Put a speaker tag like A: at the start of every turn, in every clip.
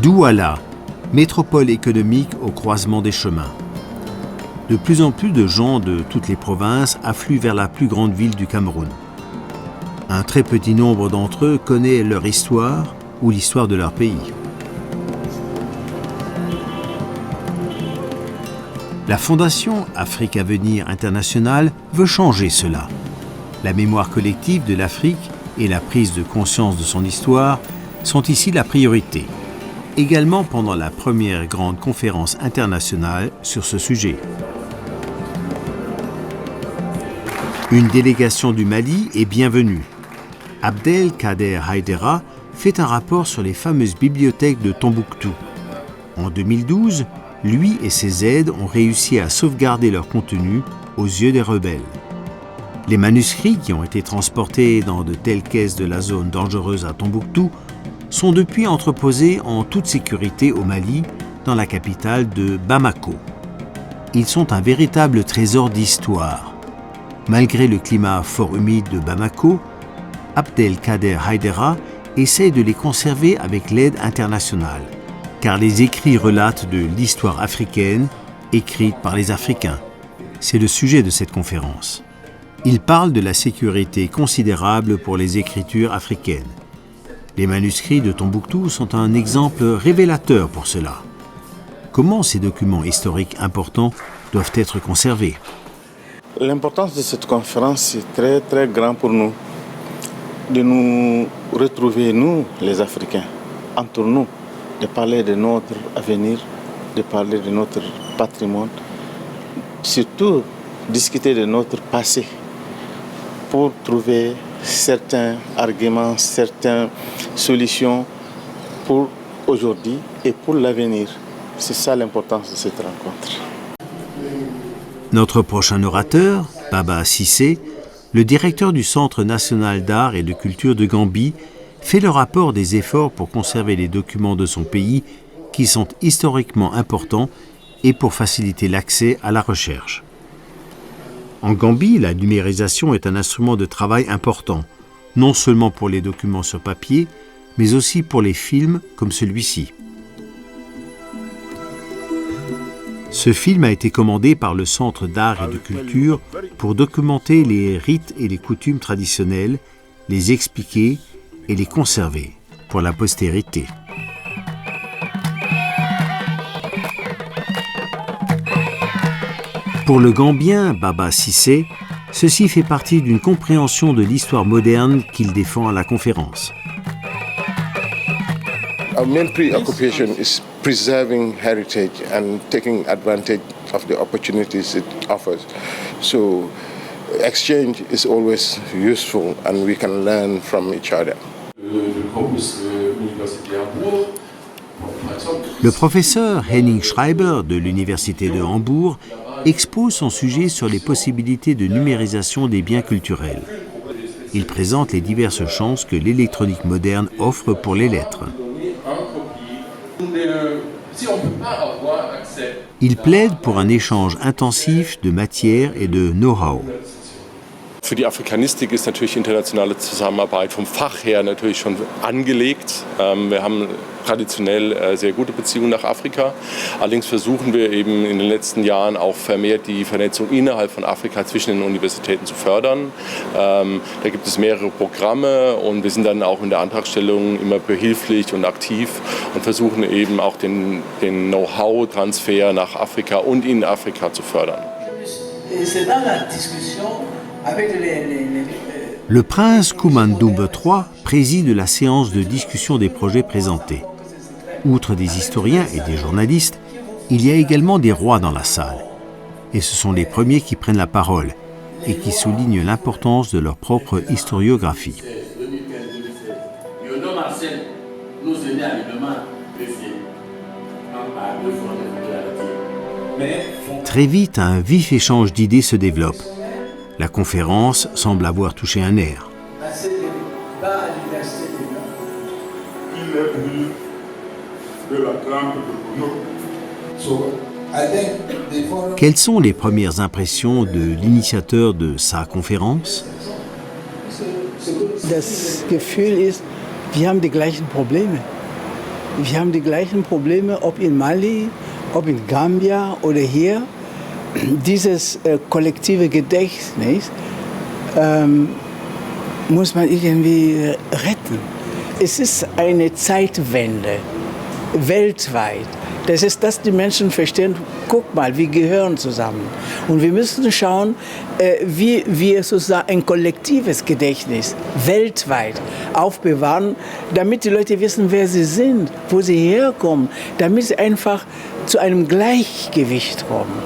A: Douala, métropole économique au croisement des chemins. De plus en plus de gens de toutes les provinces affluent vers la plus grande ville du Cameroun. Un très petit nombre d'entre eux connaît leur histoire ou l'histoire de leur pays. La Fondation Afrique Avenir International veut changer cela. La mémoire collective de l'Afrique et la prise de conscience de son histoire sont ici la priorité. Également pendant la première grande conférence internationale sur ce sujet. Une délégation du Mali est bienvenue. Abdelkader Haïdara fait un rapport sur les fameuses bibliothèques de Tombouctou. En 2012, lui et ses aides ont réussi à sauvegarder leur contenu aux yeux des rebelles. Les manuscrits qui ont été transportés dans de telles caisses de la zone dangereuse à Tombouctou sont depuis entreposés en toute sécurité au Mali, dans la capitale de Bamako. Ils sont un véritable trésor d'histoire. Malgré le climat fort humide de Bamako, Abdelkader Haïdara essaie de les conserver avec l'aide internationale, car les écrits relatent de l'histoire africaine écrite par les Africains. C'est le sujet de cette conférence. Il parle de la sécurité considérable pour les écritures africaines. Les manuscrits de Tombouctou sont un exemple révélateur pour cela. Comment ces documents historiques importants doivent être conservés?
B: L'importance de cette conférence est très très grande pour nous, de nous retrouver, nous les Africains, entre nous, de parler de notre avenir, de parler de notre patrimoine, surtout discuter de notre passé pour trouver certains arguments, certaines solutions pour aujourd'hui et pour l'avenir. C'est ça l'importance de cette rencontre.
A: Notre prochain orateur, Baba Cissé, le directeur du Centre national d'art et de culture de Gambie, fait le rapport des efforts pour conserver les documents de son pays qui sont historiquement importants et pour faciliter l'accès à la recherche. En Gambie, la numérisation est un instrument de travail important, non seulement pour les documents sur papier, mais aussi pour les films comme celui-ci. Ce film a été commandé par le Centre d'art et de culture pour documenter les rites et les coutumes traditionnelles, les expliquer et les conserver pour la postérité. Pour le Gambien Baba Cissé, ceci fait partie d'une compréhension de l'histoire moderne qu'il défend à la conférence.
C: Our main preoccupation is preserving heritage and taking advantage of the opportunities it offers. So exchange is always useful and we can learn from each other.
A: Le professeur Henning Schreiber de l'Université de Hambourg expose son sujet sur les possibilités de numérisation des biens culturels. Il présente les diverses chances que l'électronique moderne offre pour les lettres. Il plaide pour un échange intensif de matière et de know-how.
D: Für die Afrikanistik ist natürlich internationale Zusammenarbeit vom Fach her natürlich schon angelegt. Wir haben traditionell sehr gute Beziehungen nach Afrika. Allerdings versuchen wir eben in den letzten Jahren auch vermehrt die Vernetzung innerhalb von Afrika zwischen den Universitäten zu fördern. Da gibt es mehrere Programme und wir sind dann auch in der Antragstellung immer behilflich und aktiv und versuchen eben auch den Know-how-Transfer nach Afrika und in Afrika zu fördern.
A: Le prince Koumandoume III préside la séance de discussion des projets présentés. Outre des historiens et des journalistes, il y a également des rois dans la salle. Et ce sont les premiers qui prennent la parole et qui soulignent l'importance de leur propre historiographie. Très vite, un vif échange d'idées se développe. La conférence semble avoir touché un nerf. Quelles sont les premières impressions de l'initiateur de sa conférence?
E: Das Gefühl ist, wir haben die gleichen Probleme. Wir haben die gleichen Probleme, ob in Mali, ob in Gambia oder hier. Dieses kollektive Gedächtnis muss man irgendwie retten. Es ist eine Zeitwende, weltweit. Das ist, dass die Menschen verstehen, guck mal, wir gehören zusammen. Und wir müssen schauen, wie wir sozusagen ein kollektives Gedächtnis weltweit aufbewahren, damit die Leute wissen, wer sie sind, wo sie herkommen, damit sie einfach zu einem Gleichgewicht kommen.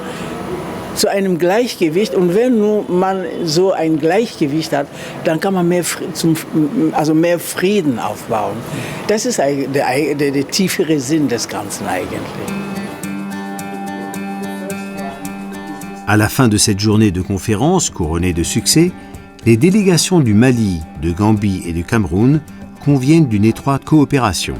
E: Zu einem Gleichgewicht. Und wenn nur man so ein Gleichgewicht hat, dann kann man mehr Frieden aufbauen. Das ist der tiefere Sinn des Ganzen eigentlich.
A: À la fin de cette journée de conférence couronnée de succès, les délégations du Mali, de Gambie et du Cameroun conviennent d'une étroite coopération.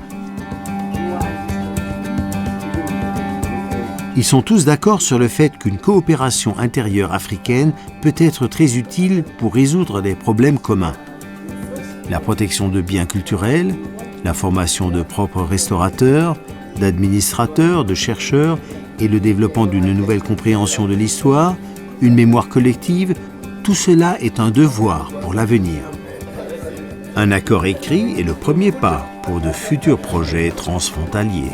A: Ils sont tous d'accord sur le fait qu'une coopération intérieure africaine peut être très utile pour résoudre des problèmes communs. La protection de biens culturels, la formation de propres restaurateurs, d'administrateurs, de chercheurs et le développement d'une nouvelle compréhension de l'histoire, une mémoire collective, tout cela est un devoir pour l'avenir. Un accord écrit est le premier pas pour de futurs projets transfrontaliers.